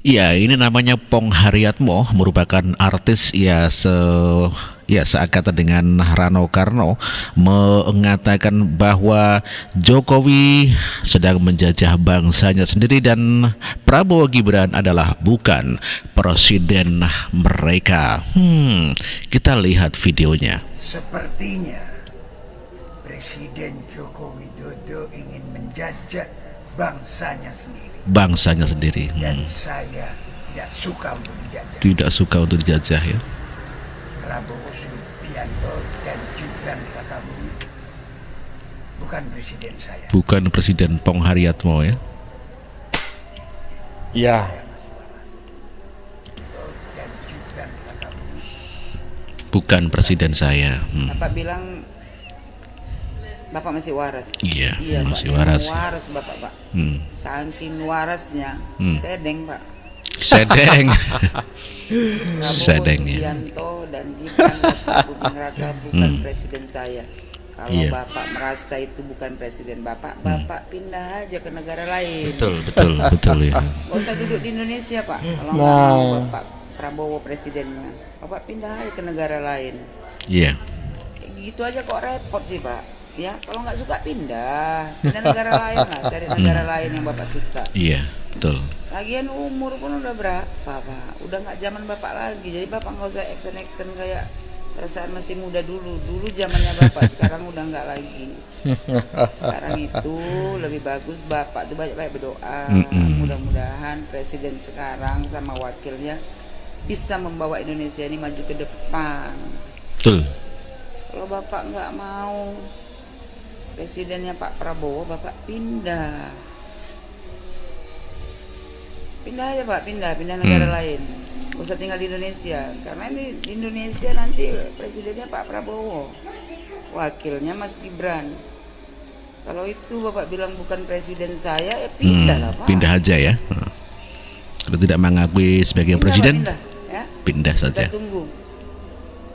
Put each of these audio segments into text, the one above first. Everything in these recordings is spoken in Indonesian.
Iya, ini namanya Pong Haryatmo, merupakan artis seangkatan dengan Rano Karno, mengatakan bahwa Jokowi sedang menjajah bangsanya sendiri dan Prabowo Gibran adalah bukan presiden mereka. Kita lihat videonya. Sepertinya Presiden Joko Widodo ingin menjajah bangsanya sendiri. Dan saya tidak suka untuk dijajah. Tidak suka untuk dijajah ya. Prabowo Subianto dan Gibran Rakabumi bukan presiden saya. Bukan presiden Pong Haryatmo ya. Iya. Dan Gibran Rakabumi. Bukan presiden saya. Bapak bilang Bapak masih waras. Iya, masih Pak, waras. Waras Bapak, Pak. Saking warasnya, sedeng, Pak. Sedeng. Prabowo Sedeng ya. Subianto dan Gibran Raka bukan presiden saya. Kalau Iya. Bapak merasa itu bukan presiden Bapak, Bapak pindah aja ke negara lain. Betul ya. Gak usah duduk di Indonesia, Pak. Kalau nggak mau Bapak Prabowo presidennya, Bapak pindah aja ke negara lain. Iya. Kayak gitu aja kok repot sih, Pak. Ya, kalau nggak suka pindah negara lain lah, cari negara lain yang Bapak suka. Iya, betul. Lagian umur pun udah berapa, Pak? Udah nggak zaman Bapak lagi, jadi Bapak nggak usah extend kayak perasaan masih muda dulu. Dulu zamannya Bapak, sekarang udah nggak lagi. Sekarang itu lebih bagus Bapak tuh banyak-banyak berdoa. Mudah-mudahan presiden sekarang sama wakilnya bisa membawa Indonesia ini maju ke depan. Betul. Kalau Bapak nggak mau presidennya Pak Prabowo, Bapak pindah aja Pak, pindah negara lain, gak usah tinggal di Indonesia, karena di Indonesia nanti presidennya Pak Prabowo, wakilnya Mas Gibran. Kalau itu Bapak bilang bukan presiden saya, ya pindah lah Pak. Pindah aja ya. Kalau tidak mengakui sebagai presiden, Pak, ya? pindah saja. Kita tunggu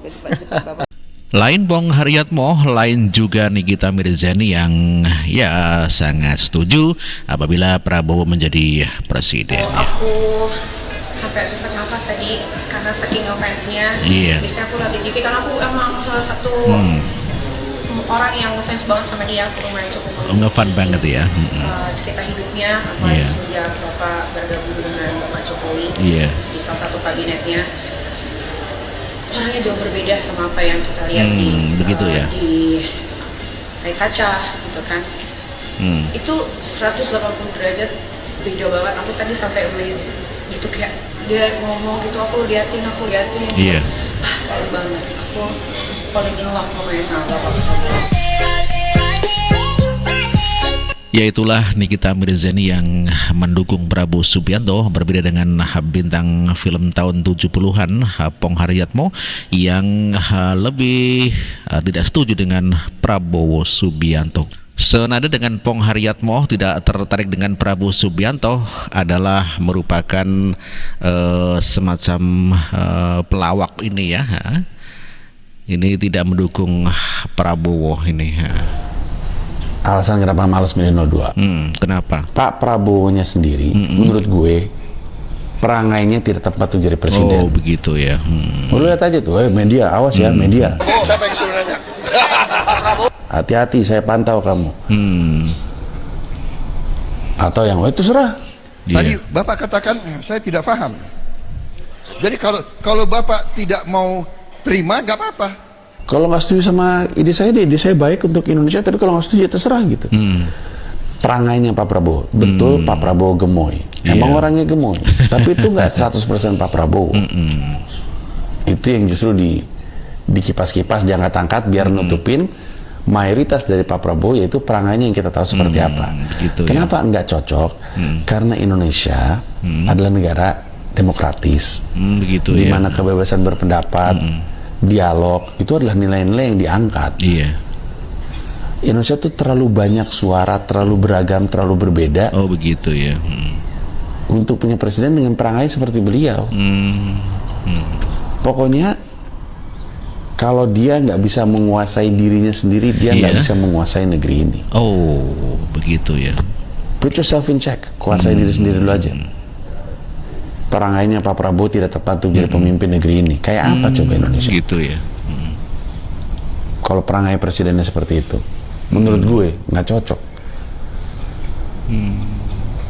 cepat-cepat Bapak. Lain Pong Haryatmo, lain juga Nikita Mirzani yang ya sangat setuju apabila Prabowo menjadi presiden. Aku sampai sesak nafas tadi karena saking ngefansnya. Iya. Biasanya aku lihat di TV karena aku emang salah satu orang yang ngefans banget sama dia. Aku lumayan cukup Ngefan banget ya. cerita hidupnya, apalagi semenjak Bapak bergabung dengan Bapak Jokowi di salah satu kabinetnya. Orangnya jauh berbeda sama apa yang kita lihat di layar kaca gitu kan. Itu 180 derajat beda banget. Aku tadi sampai amazed gitu, kayak dia ngomong gitu, aku liatin Iya. Keren banget. Aku falling in love pokoknya sama Bapak. Ya itulah Nikita Mirzani yang mendukung Prabowo Subianto, berbeda dengan bintang film tahun 70-an Pong Haryatmo yang lebih tidak setuju dengan Prabowo Subianto. Senada dengan Pong Haryatmo, tidak tertarik dengan Prabowo Subianto adalah merupakan semacam pelawak ini ya. Ini tidak mendukung Prabowo ini. Alasan kenapa malas milih 02. Kenapa? Pak Prabowo-nya sendiri, menurut gue, perangainya tidak tepat untuk jadi presiden. Oh begitu ya. Lu lihat aja tuh, media, awas ya media. Siapa yang suruh nanya? Hati-hati, saya pantau kamu. Atau yang, itu serah. Tadi Bapak katakan saya tidak paham. Jadi kalau Bapak tidak mau terima, nggak apa-apa. Kalau nggak setuju sama ide saya baik untuk Indonesia, tapi kalau nggak setuju ya terserah gitu. Perangainya Pak Prabowo, betul Pak Prabowo gemoy. Emang orangnya gemoy, tapi itu nggak 100% Pak Prabowo. Itu yang justru dikipas-kipas, diangkat-angkat biar nutupin mayoritas dari Pak Prabowo, yaitu perangainya yang kita tahu seperti apa. Kenapa nggak cocok? Karena Indonesia adalah negara demokratis, di mana kebebasan berpendapat, dialog itu adalah nilai-nilai yang diangkat. Indonesia tuh terlalu banyak suara, terlalu beragam, terlalu berbeda. Oh begitu ya. Untuk punya presiden dengan perangai seperti beliau. Pokoknya kalau dia nggak bisa menguasai dirinya sendiri, dia nggak bisa menguasai negeri ini. Oh begitu ya. Put yourself in check, kuasai diri sendiri dulu aja. perangainya Pak Prabowo tidak tepat untuk jadi pemimpin negeri ini. Kayak apa coba Indonesia? Gitu ya. Kalau perangai presidennya seperti itu, menurut gue nggak cocok.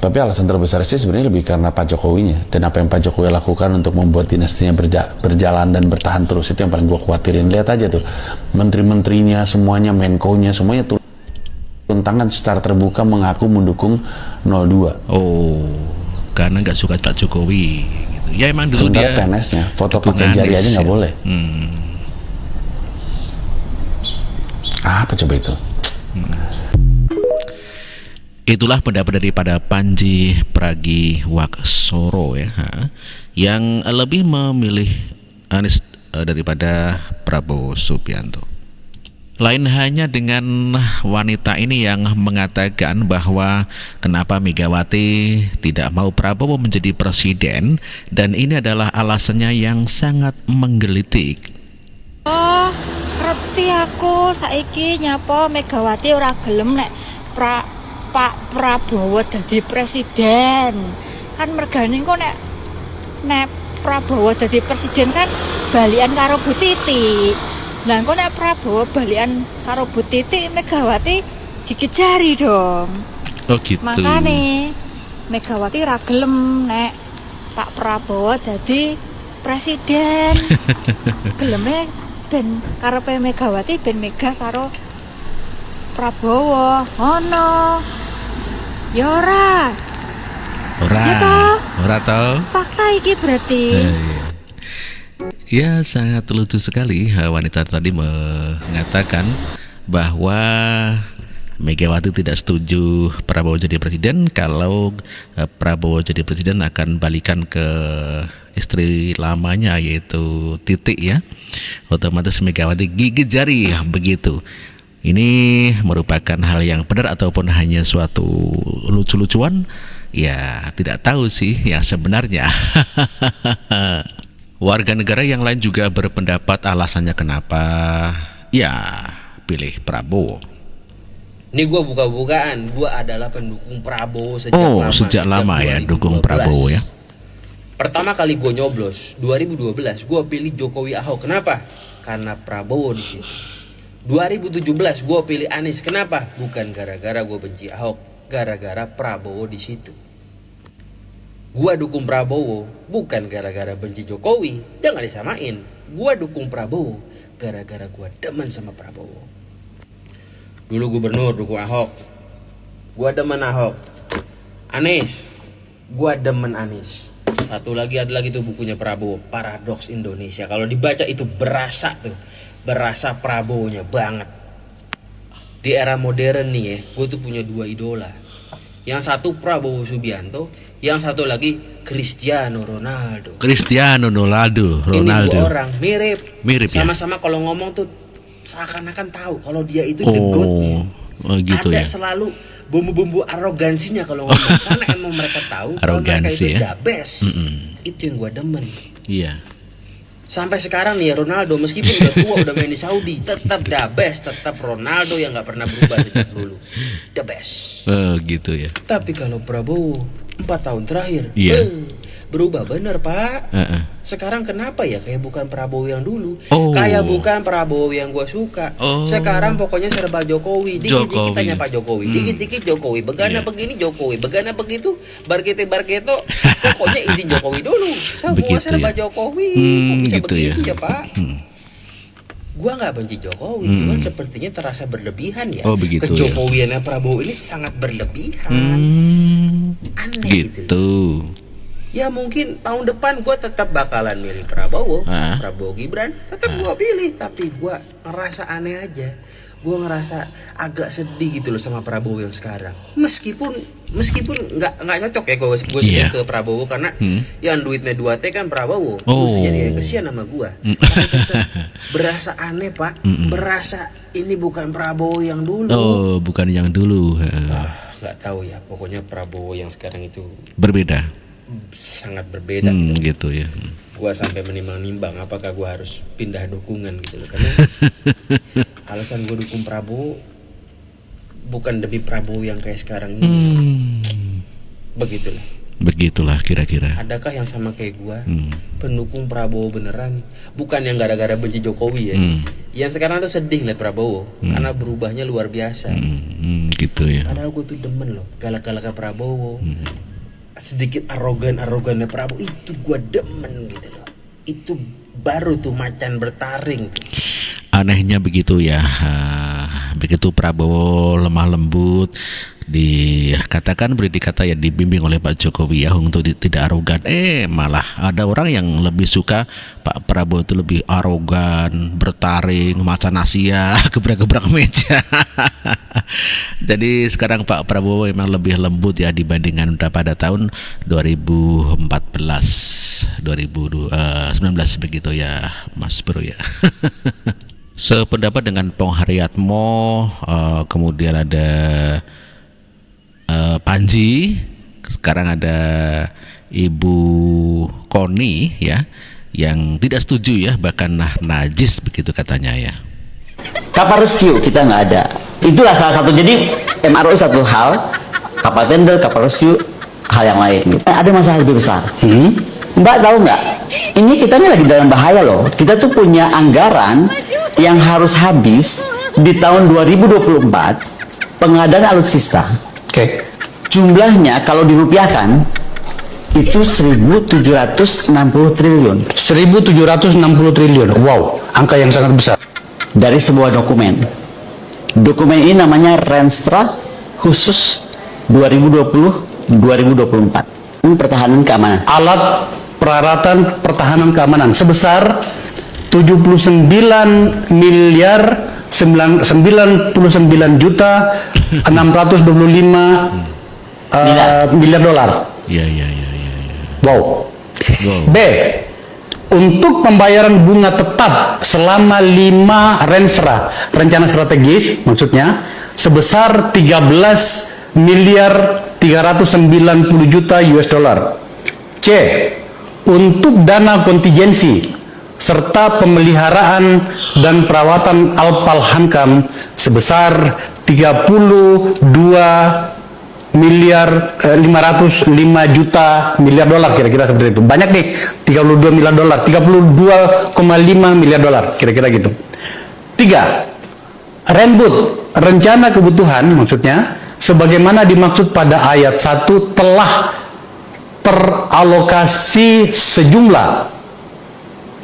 Tapi alasan terbesar sih sebenarnya lebih karena Pak Jokowinya dan apa yang Pak Jokowi lakukan untuk membuat dinastinya berjalan dan bertahan terus, itu yang paling gue khawatirin. Lihat aja tuh, menteri-menterinya semuanya, menko-nya semuanya turun tangan secara terbuka mengaku mendukung 02. Oh, karena nggak suka Pak Jokowi. Gitu. Ya emang dulu sementara dia PNS-nya foto pakai jari aja nggak boleh. Apa coba itu? Itulah pendapat daripada Panji Pragiwaksono ya, yang lebih memilih Anies daripada Prabowo Subianto. Lain hanya dengan wanita ini yang mengatakan bahwa kenapa Megawati tidak mau Prabowo menjadi presiden, dan ini adalah alasannya yang sangat menggelitik. Oh, ngerti aku saiki nyapa Megawati ora gelem nek Pak Prabowo dadi presiden. Kan mergane kok nek Prabowo dadi presiden kan balikan karo Bu Titi. Lah kok nek Prabowo balikan karo Bu Titi, Megawati dikejari dong. Oh gitu. Makane Megawati ora gelem nek Pak Prabowo dadi presiden. Geleme ben karepe Megawati ben Mega karo Prabowo. Ono. Ya ora. Ya toh? Ora toh? Fakta iki berarti. Ya sangat lucu sekali wanita tadi mengatakan bahwa Megawati tidak setuju Prabowo jadi presiden. Kalau Prabowo jadi presiden akan balikan ke istri lamanya yaitu Titik ya. Otomatis Megawati gigit jari begitu. Ini merupakan hal yang benar ataupun hanya suatu lucu-lucuan? Ya tidak tahu sih yang sebenarnya. Warga negara yang lain juga berpendapat alasannya kenapa ya pilih Prabowo. Ini gue buka-bukaan, gue adalah pendukung Prabowo sejak lama ya, dukung Prabowo ya. Pertama kali gue nyoblos 2012, gue pilih Jokowi Ahok. Kenapa? Karena Prabowo di situ. 2017 gue pilih Anies. Kenapa? Bukan gara-gara gue benci Ahok, gara-gara Prabowo di situ. Gue dukung Prabowo bukan gara-gara benci Jokowi. Jangan disamain. Gue dukung Prabowo gara-gara gue demen sama Prabowo. Dulu gubernur dukung Ahok, gue demen Ahok. Anies, gue demen Anies. Satu lagi ada lagi tuh bukunya Prabowo, Paradoks Indonesia. Kalau dibaca itu berasa tuh, berasa Prabowo-nya banget. Di era modern nih ya, gue tuh punya dua idola. Yang satu Prabowo Subianto, yang satu lagi Cristiano Ronaldo. Ini dua orang mirip ya? Sama-sama kalau ngomong tuh seakan-akan tahu kalau dia itu the goat-nya. Gitu ada ya? selalu bumbu-bumbu arogansinya kalau ngomong. Karena emang mereka tahu kalau mereka itu the best. Itu yang gue demen. Iya. Sampai sekarang nih ya Ronaldo meskipun udah tua udah main di Saudi tetap the best, tetap Ronaldo yang nggak pernah berubah sejak dulu the best. Gitu ya. Tapi kalau Prabowo 4 tahun terakhir berubah bener Pak. Sekarang kenapa ya kayak bukan Prabowo yang dulu, kayak bukan Prabowo yang gue suka. Sekarang pokoknya serba Jokowi. Dikit-dikit tanya Pak Jokowi, dikit-dikit Jokowi, begana begini Jokowi, begana begitu, barketo, pokoknya izin Jokowi dulu. Semua begitu serba ya? Jokowi. Kok bisa gitu begitu ya, Pak? Gua nggak benci Jokowi, cuman sepertinya terasa berlebihan ya. Begitu Kejokowiannya Prabowo ini sangat berlebihan. Aneh gitu. Ya mungkin tahun depan gue tetap bakalan milih Prabowo, Prabowo Gibran, tetap gue pilih. Tapi gue ngerasa aneh aja, gue ngerasa agak sedih gitu loh sama Prabowo yang sekarang. Meskipun nggak cocok ya gue sebut ke Prabowo karena yang duitnya 2T kan Prabowo, mestinya dia kesian sama gue. Tapi tetap berasa aneh Pak, berasa ini bukan Prabowo yang dulu. Bukan yang dulu. Nggak tahu ya, pokoknya Prabowo yang sekarang itu berbeda. Sangat berbeda gitu ya. Gua sampai menimbang-nimbang apakah gua harus pindah dukungan gitu loh, karena alasan gua dukung Prabowo bukan demi Prabowo yang kayak sekarang ini. Begitulah. Begitulah kira-kira. Adakah yang sama kayak gua, pendukung Prabowo beneran, bukan yang gara-gara benci Jokowi ya. Yang sekarang tuh sedih liat Prabowo karena berubahnya luar biasa. Gitu ya. Padahal gua tuh demen loh galak-galaknya Prabowo, sedikit arogannya Prabowo itu gua demen gitu loh. Itu baru tuh macan bertaring tuh. Anehnya begitu ya. Begitu Prabowo lemah lembut, dikatakan beri dikata ya dibimbing oleh Pak Jokowi ya untuk tidak arogan, malah ada orang yang lebih suka Pak Prabowo itu lebih arogan, bertaring, macan Asia, gebrak-gebrak meja. Jadi sekarang Pak Prabowo memang lebih lembut ya dibandingkan pada tahun 2019 begitu ya Mas Bro ya. Sependapat dengan Pong Haryatmo, kemudian ada Panji, sekarang ada Ibu Koni ya, yang tidak setuju ya, bahkan najis begitu katanya ya. Kapal rescue kita nggak ada, itulah salah satu. Jadi MRO satu hal, kapal tender, kapal rescue hal yang lain. Ada masalah lebih besar. Mbak tahu nggak? Ini kita nih lagi dalam bahaya loh. Kita tuh punya anggaran yang harus habis di tahun 2024 pengadaan alutsista. Jumlahnya kalau dirupiahkan itu 1.760 triliun. 1.760 triliun. Wow, angka yang sangat besar. Dari sebuah dokumen. Dokumen ini namanya Renstra khusus 2020-2024. Ini pertahanan keamanan. Alat peralatan pertahanan keamanan sebesar 79 miliar 99 juta 625 miliar dolar. Ya. Wow. B. Untuk pembayaran bunga tetap selama 5 rencana strategis maksudnya sebesar 13 miliar 390 juta US dollar. C. Untuk dana kontingensi serta pemeliharaan dan perawatan Alpal Hankam sebesar 32 miliar 505 juta miliar dolar, kira-kira seperti itu. Banyak nih, 32 miliar dolar, 32,5 miliar dolar, kira-kira gitu. 3. Renbud, rencana kebutuhan maksudnya sebagaimana dimaksud pada ayat 1 telah teralokasi sejumlah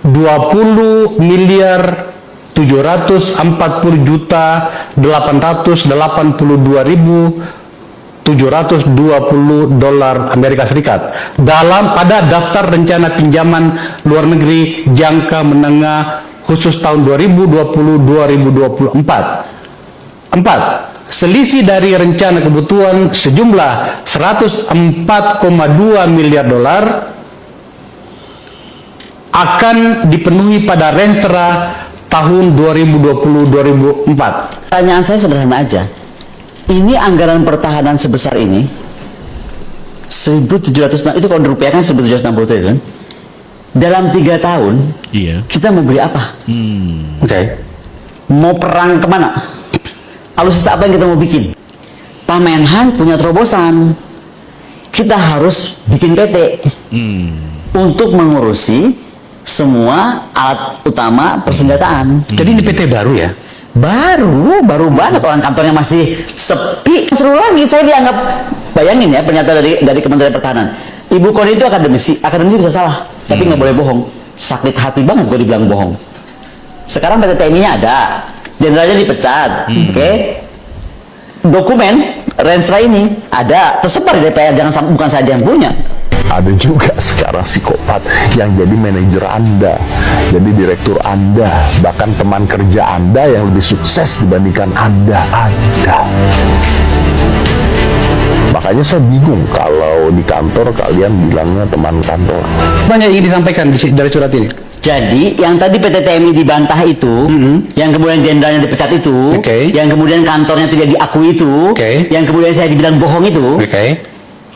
20 miliar 740 juta 882.720 dolar Amerika Serikat pada daftar rencana pinjaman luar negeri jangka menengah khusus tahun 2020-2024. 4. Selisih dari rencana kebutuhan sejumlah 104,2 miliar dolar akan dipenuhi pada Renstra tahun 2020-2024. Pertanyaan saya sederhana aja. Ini anggaran pertahanan sebesar ini 1.700, itu kalau dirupiahkan 1.760 triliun. Dalam 3 tahun, kita mau beli apa? Mau perang kemana? Alutsista apa yang kita mau bikin? Pak Menhan punya terobosan. Kita harus bikin PT untuk mengurusi semua alat utama persenjataan. Jadi ini PT baru ya? Baru banget, orang kantornya masih sepi. Seru lagi, saya dianggap, bayangin ya pernyataan dari Kementerian Pertahanan. Ibu Koni itu akademisi bisa salah, tapi nggak boleh bohong. Sakit hati banget gue dibilang bohong. Sekarang PT TNI-nya ada, jenderalnya dipecat, Dokumen Renstra ini ada, tersebar di DPR, bukan saja yang punya. Ada juga sekarang psikopat yang jadi manajer Anda, jadi direktur Anda, bahkan teman kerja Anda yang lebih sukses dibandingkan Anda ada. Makanya saya bingung kalau di kantor kalian bilangnya teman kantor. Banyak yang ingin disampaikan dari surat ini. Jadi yang tadi PT TMI dibantah itu, yang kemudian jenderalnya dipecat itu, yang kemudian kantornya tidak diakui itu, yang kemudian saya dibilang bohong itu,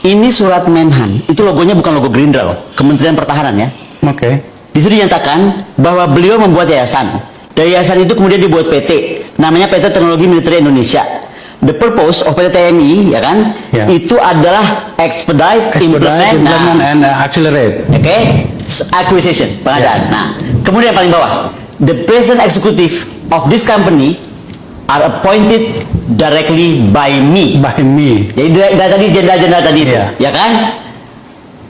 ini surat Menhan. Itu logonya bukan logo Gerindra loh, Kementerian Pertahanan ya. Di situ dinyatakan bahwa beliau membuat yayasan. Dari yayasan itu kemudian dibuat PT, namanya PT Teknologi Militer Indonesia. the purpose of PT TMI, ya kan? Itu adalah expedite, implement, and accelerate. Acquisition, pengadaan. Nah, kemudian yang paling bawah, the president executive of this company are appointed directly by me. Jadi dari tadi jenderal-jenderal tadi itu, ya kan?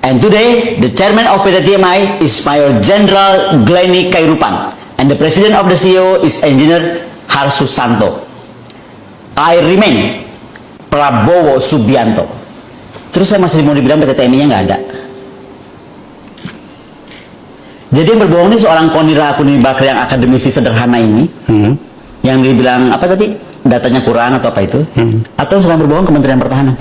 And today, the chairman of PT TMI is Mayor General Glenny Kairupan, and the president of the CEO is Engineer Harsusanto. I remain Prabowo Subianto. Terus saya masih mau dibilang PT TMI-nya nggak ada. Jadi yang berbohong ini seorang Konira Kunibakar yang akademisi sederhana ini, yang dibilang apa tadi, datanya kurang atau apa itu, atau sedang berbohong Kementerian Pertahanan.